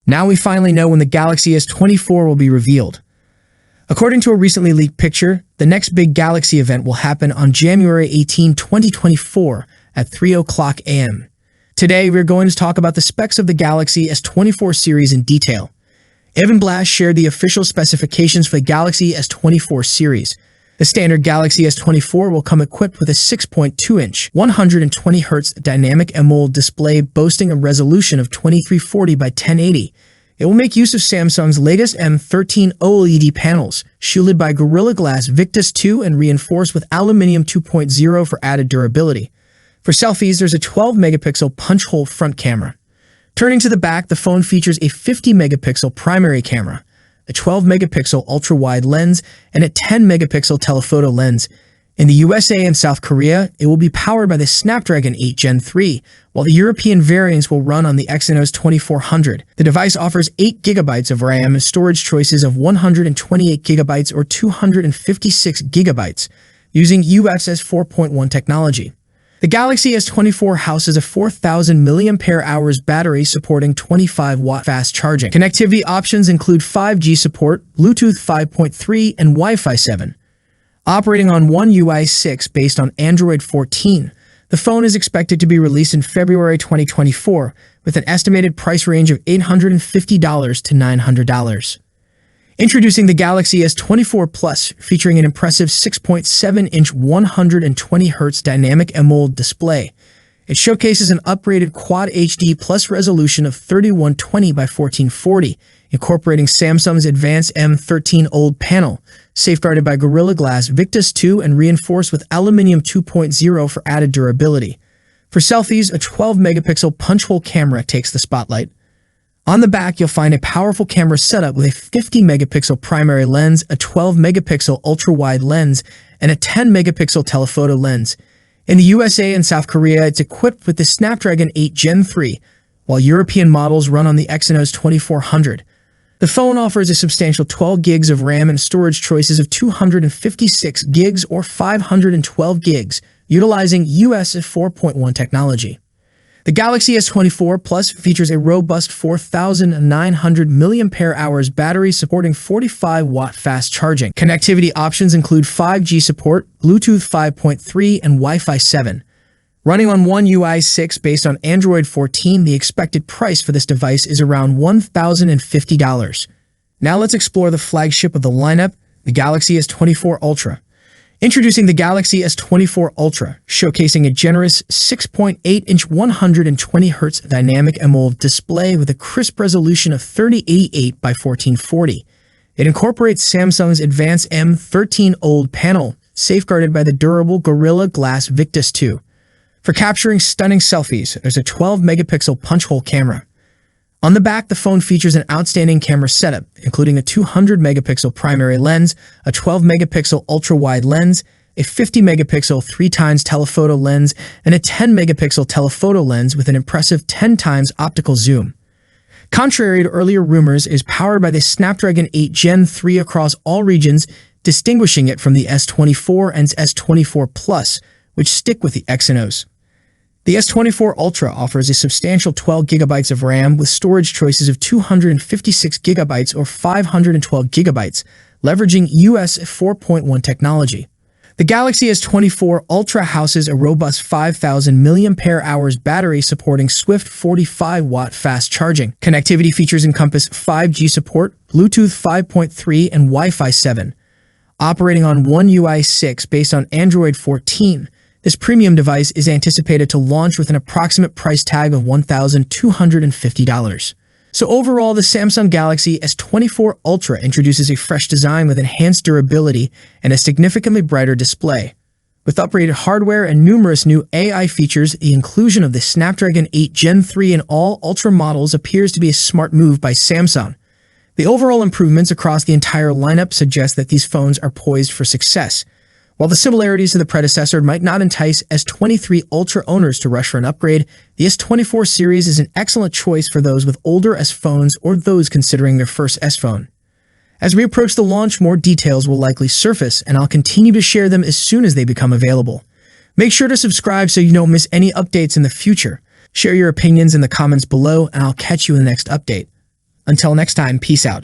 Now we finally know when the Galaxy S24 will be revealed. According to a recently leaked picture, the next big Galaxy event will happen on January 18, 2024 at 3:00 a.m. Today, we're going to talk about the specs of the Galaxy S24 series in detail. Blass shared the official specifications for the Galaxy S24 series. The standard Galaxy S24 will come equipped with a 6.2-inch, 120Hz dynamic AMOLED display boasting a resolution of 2340 by 1080. It will make use of Samsung's latest M13 OLED panels, shielded by Gorilla Glass Victus 2 and reinforced with Aluminium 2.0 for added durability. For selfies, there's a 12-megapixel punch-hole front camera. Turning to the back, the phone features a 50-megapixel primary camera, a 12-megapixel ultra-wide lens, and a 10-megapixel telephoto lens. In the USA and South Korea, it will be powered by the Snapdragon 8 Gen 3, while the European variants will run on the Exynos 2400. The device offers 8 GB of RAM and storage choices of 128 GB or 256 GB, using UFS 4.1 technology. The Galaxy S24 houses a 4,000 mAh battery supporting 25-watt fast charging. Connectivity options include 5G support, Bluetooth 5.3, and Wi-Fi 7. Operating on One UI 6 based on Android 14, the phone is expected to be released in February 2024 with an estimated price range of $850 to $900. Introducing the Galaxy S24 Plus, featuring an impressive 6.7-inch 120Hz dynamic AMOLED display. It showcases an upgraded Quad HD Plus resolution of 3120 by 1440, incorporating Samsung's advanced M13 OLED panel, safeguarded by Gorilla Glass Victus 2 and reinforced with Aluminium 2.0 for added durability. For selfies, a 12-megapixel punch-hole camera takes the spotlight. On the back, you'll find a powerful camera setup with a 50-megapixel primary lens, a 12-megapixel ultra-wide lens, and a 10-megapixel telephoto lens. In the USA and South Korea, it's equipped with the Snapdragon 8 Gen 3, while European models run on the Exynos 2400. The phone offers a substantial 12 gigs of RAM and storage choices of 256 gigs or 512 gigs, utilizing UFS 4.1 technology. The Galaxy S24 Plus features a robust 4,900 mAh battery supporting 45-watt fast charging. Connectivity options include 5G support, Bluetooth 5.3, and Wi-Fi 7. Running on One UI 6 based on Android 14, the expected price for this device is around $1,050. Now let's explore the flagship of the lineup, the Galaxy S24 Ultra. Introducing the Galaxy S24 Ultra, showcasing a generous 6.8-inch 120Hz dynamic AMOLED display with a crisp resolution of 3088 by 1440. It incorporates Samsung's advanced M13 OLED panel, safeguarded by the durable Gorilla Glass Victus 2. For capturing stunning selfies, there's a 12-megapixel punch-hole camera. On the back, the phone features an outstanding camera setup, including a 200-megapixel primary lens, a 12-megapixel ultra-wide lens, a 50-megapixel 3x telephoto lens, and a 10-megapixel telephoto lens with an impressive 10x optical zoom. Contrary to earlier rumors, it is powered by the Snapdragon 8 Gen 3 across all regions, distinguishing it from the S24 and S24 Plus, which stick with the Exynos. The S24 Ultra offers a substantial 12 GB of RAM with storage choices of 256 GB or 512 GB, leveraging UFS 4.1 technology. The Galaxy S24 Ultra houses a robust 5,000 mAh battery supporting swift 45-watt fast charging. Connectivity features encompass 5G support, Bluetooth 5.3, and Wi-Fi 7. Operating on One UI 6 based on Android 14, this premium device is anticipated to launch with an approximate price tag of $1,250. So overall, the Samsung Galaxy S24 Ultra introduces a fresh design with enhanced durability and a significantly brighter display. With upgraded hardware and numerous new AI features, the inclusion of the Snapdragon 8 Gen 3 in all Ultra models appears to be a smart move by Samsung. The overall improvements across the entire lineup suggest that these phones are poised for success. While the similarities to the predecessor might not entice S23 Ultra owners to rush for an upgrade, the S24 series is an excellent choice for those with older S phones or those considering their first S phone. As we approach the launch, more details will likely surface, and I'll continue to share them as soon as they become available. Make sure to subscribe so you don't miss any updates in the future. Share your opinions in the comments below, and I'll catch you in the next update. Until next time, peace out.